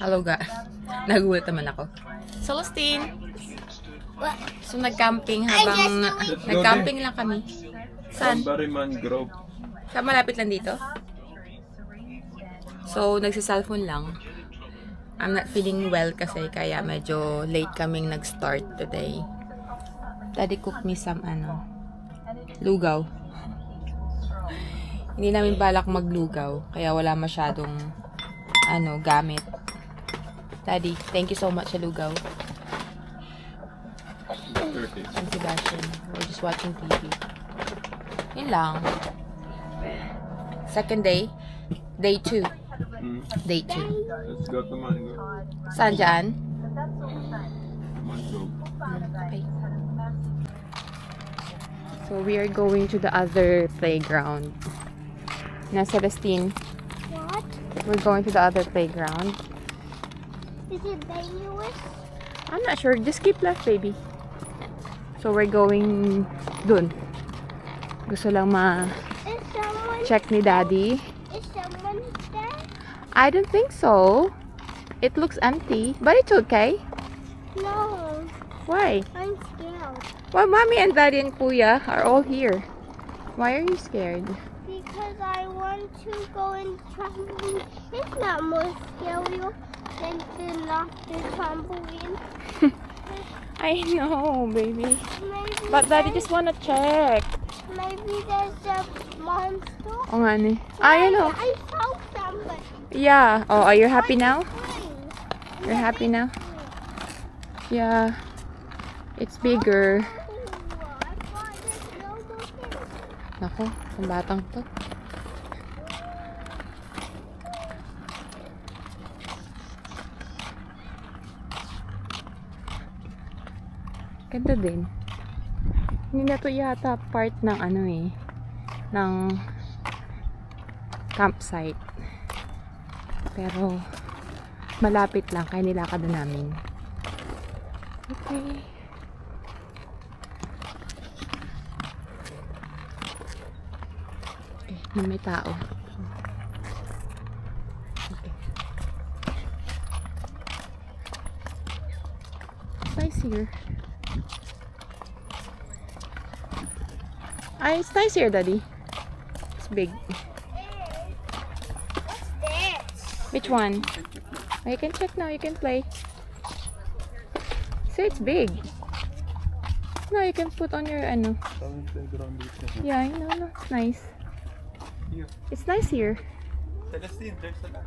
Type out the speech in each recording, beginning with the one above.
Hello guys. Nagulat naman ako. Celestine! So nag-camping habang... Nag-camping lang kami. Saan? Bariman Grove. Sa malapit lang dito? So, nagsiselfone lang. I'm not feeling well kasi kaya medyo late kaming nag-start today. Daddy cooked me some lugaw. Hindi namin balak maglugaw kaya wala masyadong gamit. Daddy, thank you so much sa lugaw. And Sebastian, we're just watching TV. Yun lang. Second day. Day 2. Day 2. Let's go to Mango. Saan dyan? Mango. Okay. So, we are going to the other playground. Na Celestine. What? We're going to the other playground. Is it dangerous? I'm not sure. Just keep left, baby. So, we're going dun. Gusto lang Is someone ma-check ni Daddy. is someone there? I don't think so. It looks empty. But it's okay. No, Why? I'm scared. Well, Mommy and Daddy and Kuya are all here. Why are you scared? Because I want to go and trampoline. It's not more scary than the laughter trampoline. I know, baby. Maybe But Daddy just wanna check. maybe there's a monster. Oh nga ni. I know. I saw somebody. Yeah. Oh, are you happy now? Spring. You're happy now? Yeah. It's bigger. I thought there's no more things. Nako, ang batang to. Ganda din. Hindi na to yata part ng ng campsite. Pero malapit lang kaya nilakad na namin. Okay. May tao. Okay. It's nice here. It's nice here, Daddy. It's big. What's this? Which one? Oh, you can check now. You can play. See, it's big. No, you can put on your Yeah, I know. No, it's nice. Here. It's nice here. Celestine, there's a lot.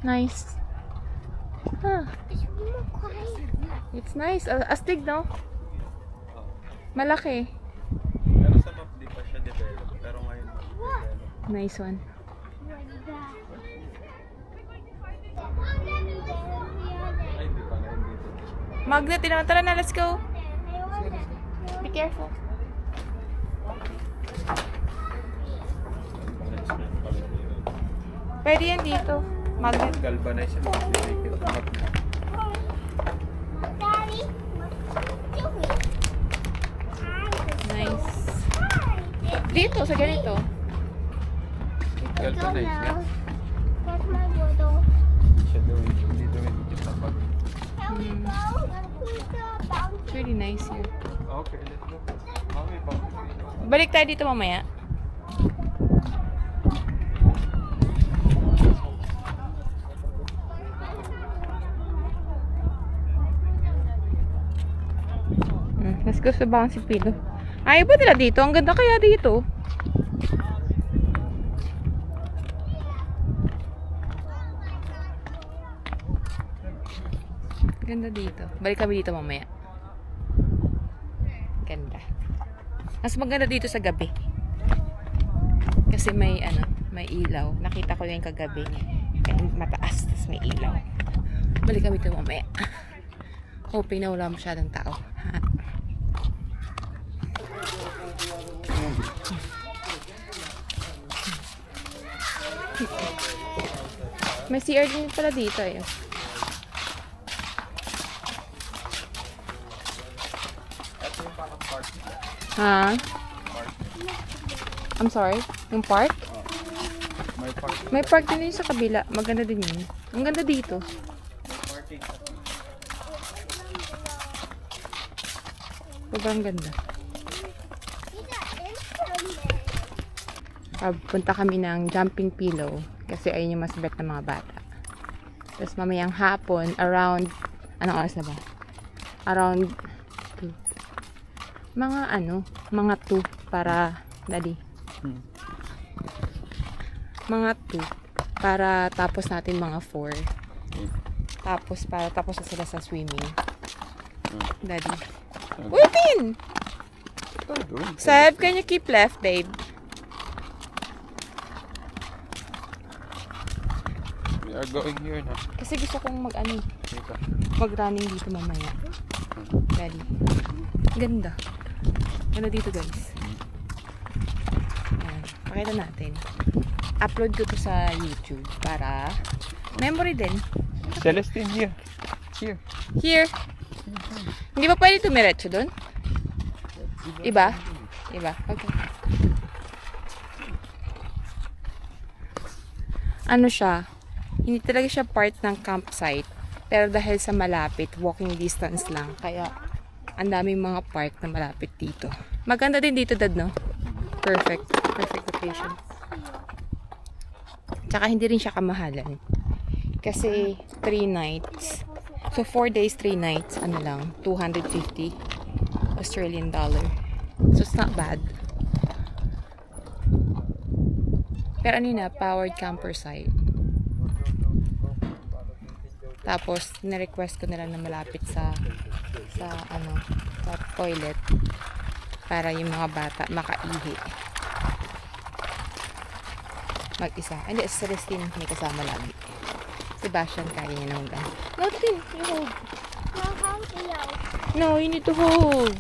Nice. Ah, It's more quiet. it's nice. Astig, no? Malaki. Pero sa map, di pa siya develop. Pero ngayon, develop. Nice one. Like that. Ay, di pa ngayon dito. Magnet, naman. Tara na, let's go. I want it. Be careful. Pwede yan dito. Magnet. Galvanize siya. Make it map. Daddy, what's doing? Nice. Dito, sa ganito. Galvanize niya. Where's my bottle? Siya doing, hindi doing kita pag. Can we go? Who's the bouncer? It's really nice here. Okay, let's go. Mami, pag. Balik tayo dito mamaya. Let's go sa bouncy pillow. Ayaw ba nila dito? Ang ganda kaya dito. Ganda dito. Balik kami dito mamaya. Ganda. Mas maganda dito sa gabi. Kasi may may ilaw. Nakita ko yung kagabi. Mataas, tas may ilaw. Balik kami dito mamaya. Hoping na wala masyadong tao. Ha? May CR din pala dito eh. Ha? Park. I'm sorry? Yung park? May park. May park din yun sa kabila. Maganda din yun. Ang ganda dito. Parking. Sobrang ganda. Punta kami ng jumping pillow kasi ayun yung mas bet ng mga bata. Tapos mamayang hapon, around, anong oras na ba? Around 2. Mga 2 para, daddy. Mga 2 para tapos natin mga 4. Tapos para tapos na sila sa swimming. Daddy. Uy, Tin! Seb, can you keep left, babe? We are going here na. Kasi gusto kong Dito. mag-running dito mamaya. Daddy. Ganda. Ganda dito, guys. Ayan. Pakita natin. Upload ko to sa YouTube para memory din. Celestine, here. Here. Here. Hindi ba pwede tumiretso doon? Iba? Iba? Okay. Ano siya? Hindi talaga siya part ng campsite. Pero dahil sa malapit, walking distance lang. Kaya, ang daming mga park na malapit dito. Maganda din dito, Dad, no? Perfect. Perfect location. Tsaka hindi rin siya kamahalan. Kasi 3 nights. So 4 days, 3 nights, ano lang, 250 Australian dollar. So it's not bad. Pero ano yun na, powered camper site. Tapos, na-request ko na lang na malapit sa toilet para yung mga bata makaihi. Mag-isa. Hindi, si Celestine may kasama lagi. Sebastian, kaya niya na mag-ano. No, Tin, you hold. No, you need to hold.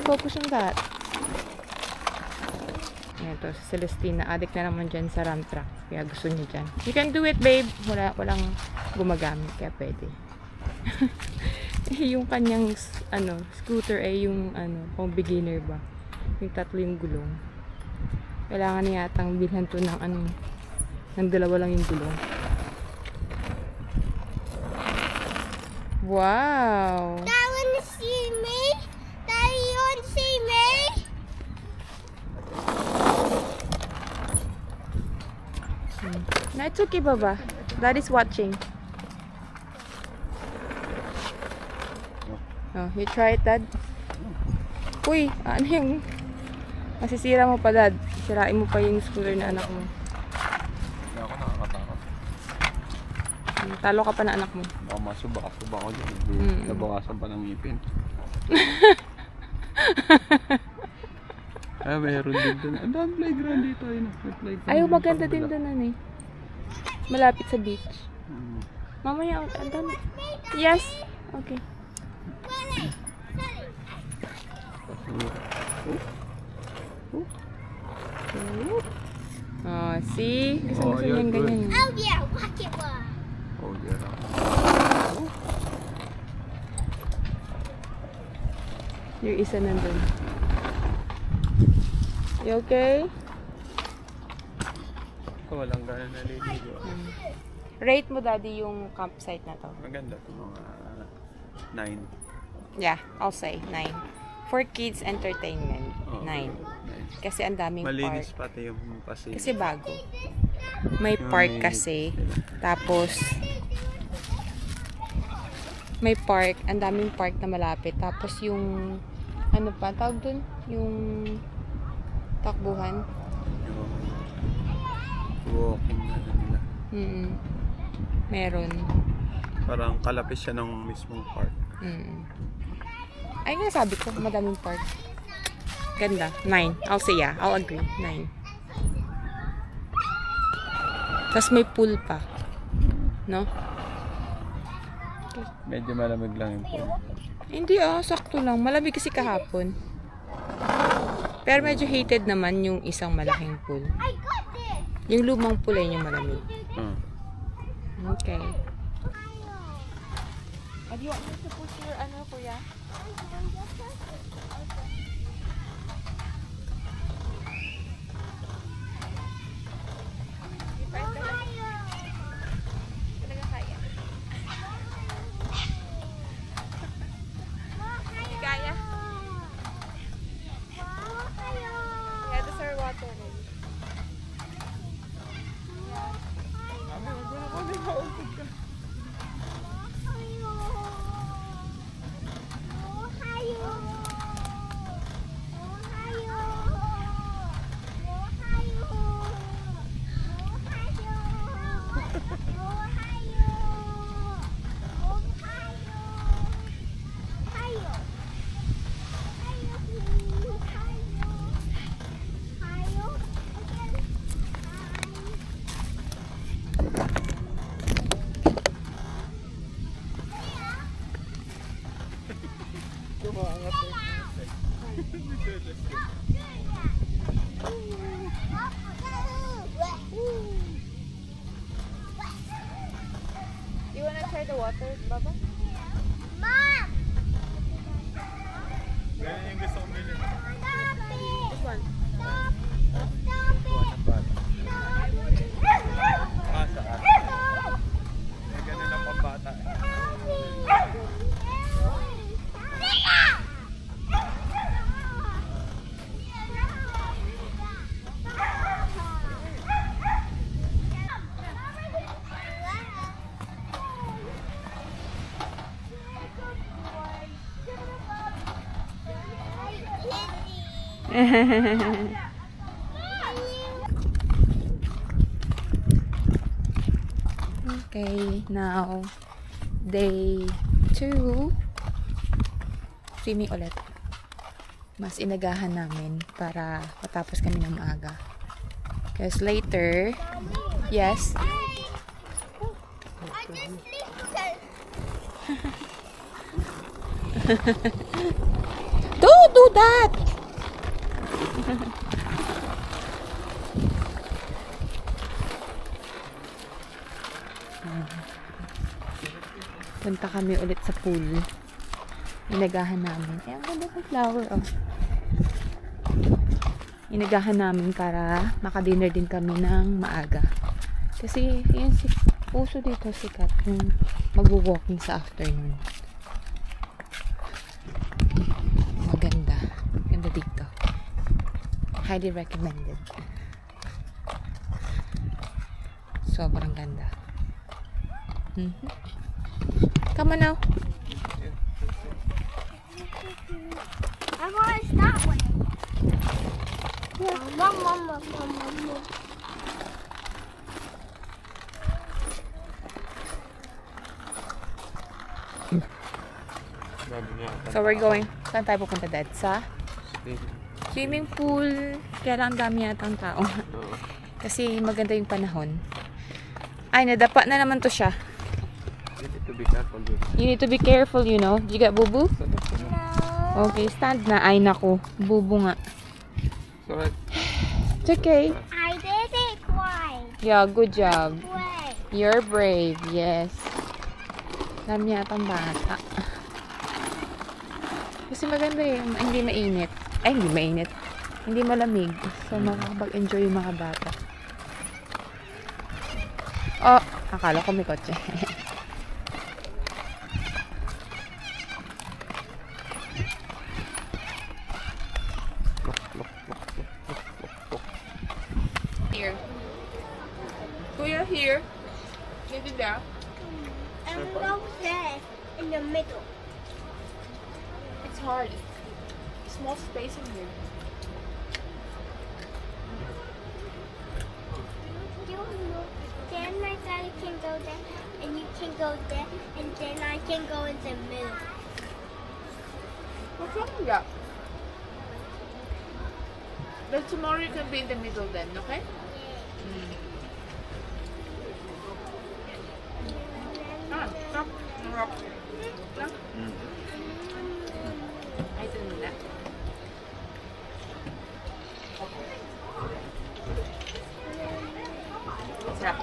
Focus on that. Ito, si Celestine, na-addict na naman dyan sa ram truck. Kaya gusto niya dyan. You can do it, babe. Walang gumagamit, kaya pwede. Yung kanyang, scooter ay yung, pang beginner ba. Yung 3 yung gulong. Kailangan niya yatang bilhan to ng, ng 2 lang yung gulong. Wow! That one see me? That you want to see me? No, it's okay, Baba. Dad is watching. Oh, you try it, Dad? Uy, ano yung... Masisira mo pa, Dad. Sirain mo pa yung scooter na anak mo. Hindi ako nakakatakot. Talo ka pa na anak mo. Baka masuba ko dyan. Nabawasan pa ng ngipin. Meron din doon. Ang dami playground dito. May playground. Ayaw, maganda din doon, malapit sa beach. Mamaya, ang dami. Yes. Okay. Oh, see? Gusto yeah, niyang good. ganyan. Oh yeah, watch it one. Oh, yeah. Yung isa nandun. You okay? Walang gana naliligo. Rate mo, Daddy, yung campsite na to. Maganda ito, mga 9. Yeah, I'll say 9. For kids entertainment, 9. Nice. Kasi ang daming Malinis park. pati yung pasilyo. Kasi bago. May Yung park may- kasi. Tapos, may park. Ang daming park na malapit. Tapos yung, ano pa, tawag dun? Yung takbuhan. Yung walking na nila. Meron. Parang kalapit siya ng mismong park. Ay nga sabi ko, madaming park. Ganda. 9. I'll say yeah. I'll agree. 9. Tapos may pool pa. No? Medyo malamig lang yung pool. Hindi sakto lang. Malamig kasi kahapon. Pero medyo hated naman yung isang malaking pool. I got this. Yung lumang pool ay yung malamig. Okay. Do you want me to push your kuya? Maangat eh. You wanna try the water, Baba? Mom! Ganyan yung gusto kong bilhin. Stop it! This one. Stop! Stop it! Ah, saan? May ganun ang pambata. Okay, now day 2. Swimming ulit. Mas inagahan namin para matapos kami ng maaga. Because later, yes, I just sleep because don't do that! Punta kami ulit sa pool. Inagahan namin. Eh, ang ganda ng flower, oh. Inagahan namin para maka-dinner din kami ng maaga. Kasi, yan si puso dito sikat yung mag-walking sa afternoon. Maganda. Ganda dito. Highly recommended. Sobrang ganda. Come on now. I want that way. Mom. So we're going. Saan tayo pupunta, Dad? Sa swimming pool. Kaya lang ang dami yatang tao. Kasi maganda yung panahon. Ay, nadapa na naman to siya. You need to be careful with it. You need to be careful, you know. Did you get bubu? No. Okay, stand na. Ay, naku. Bubu nga. So, right. It's okay. I did it twice. Yeah, good job. Wait. You're brave. Yes. Dami yatang bata. Kasi maganda eh. Hindi mainit. Ay, hindi mainit. Hindi malamig. So, makakapag-enjoy yung mga bata. Oh, akala ko may kotse. Here. Kuya, here. Get it down. And go there in the middle. It's hard. Small space in here. You know, then my daddy can go there, and you can go there, and then I can go in the middle. What's wrong with that? Then tomorrow you can be in the middle then, okay? Ah, stop. Rock. No? I didn't know that. Sarap.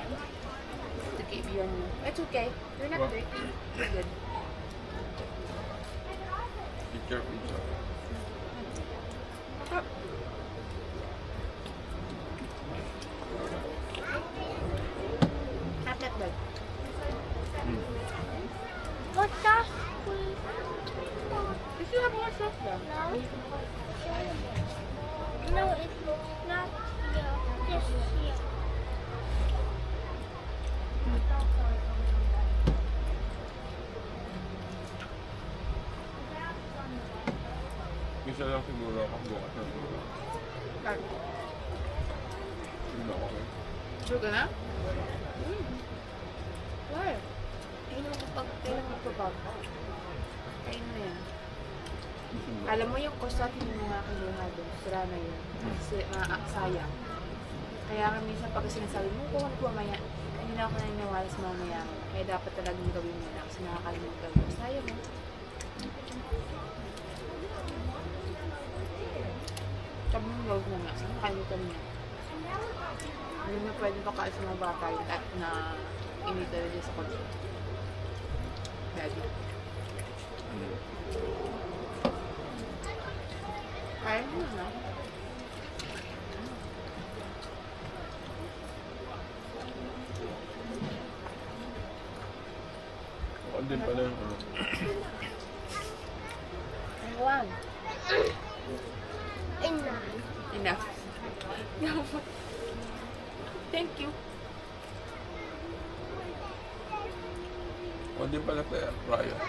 To keep your... It's okay. You're not What? dirty. You're good. Be careful. Stop. Have that bag. What's that? You still have more stuff though. No. No, it's not here. Just here. Isa lang siguro ako bukas na siguro. Hindi na okay. Sure ka na? Why? Kailan magpapag? Kain na yan. Alam mo yung kosat hindi mo nga kinuha doon. Sira na yun. Kasi sayang. Kaya nga minsan pag sinasabi mo, kuhan ko mamaya. Hindi na ako naniniwala sa mamaya. Kaya dapat talagang gawin mo na kasi nakakalimutan ko. Sayang mo. Sabi mo gawin mo nga. Kalimutan niya. Hindi na pwede pakain sa mga bata yung at na inita rin sa kotse. Daddy. Kaya mo na. Ako din pala yung ano. Ewan. Enough. Enough. Thank you. Ako din pala kaya Ryan.